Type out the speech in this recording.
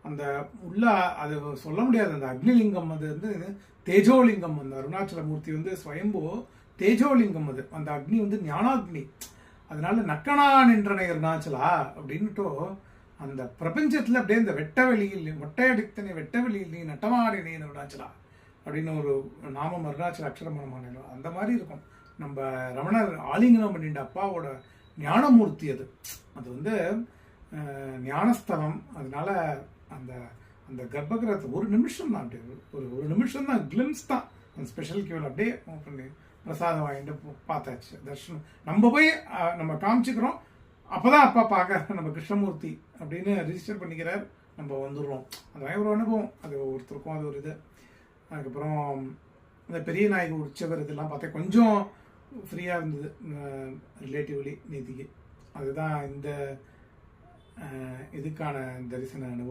அந்த உள்ள அது சொல்ல முடியாது. அந்த அக்னிலிங்கம் அது வந்து தேஜோலிங்கம். அந்த அருணாச்சல மூர்த்தி வந்து ஸ்வயம்போ தேஜோலிங்கம். அது அந்த அக்னி வந்து ஞானாக்னி. அதனால நக்கனா நின்றனை அருணாச்சலா அப்படின்னுட்டோ அந்த பிரபஞ்சத்தில் அப்படியே இந்த வெட்டவெளியில் மொட்டையடித்தனை வெட்டவெளியில் நீ நட்டமாடினே அருணாச்சலா அப்படின்னு ஒரு நாமம் அருணாச்சல அக்ஷரமான அந்த மாதிரி இருக்கும். நம்ம ரமணர் ஆலிங்கனம் பண்ணிட்ட அப்பாவோட ஞானமூர்த்தி அது. அது வந்து ஞானஸ்தலம். அதனால அந்த அந்த கர்ப்பகிரகத்தை ஒரு நிமிஷம் தான், அப்படியே ஒரு நிமிஷம் தான், கிளிம்ஸ் தான். அந்த ஸ்பெஷல் கியூவில் அப்படியே பண்ணி பிரசாதம் வாங்கிட்டு பார்த்தாச்சு. தர்ஷனம் நம்ம போய் நம்ம காமிச்சுக்கிறோம். அப்போதான் அப்பா பார்க்க நம்ம கிருஷ்ணமூர்த்தி அப்படின்னு ரிஜிஸ்டர் பண்ணிக்கிறார். நம்ம வந்துடுறோம். அது ஒரு அனுபவம். அது ஒருத்தருக்கும் அது ஒரு இது. அதுக்கப்புறம் அந்த பெரிய நாயகர் உற்சவர் இதெல்லாம் பார்த்தேன். கொஞ்சம் ஃப்ரீயாக இருந்தது ரிலேட்டிவ்லி நேத்திக்கு. அதுதான் இந்த இதுக்கான தரிசன அனுபவம்.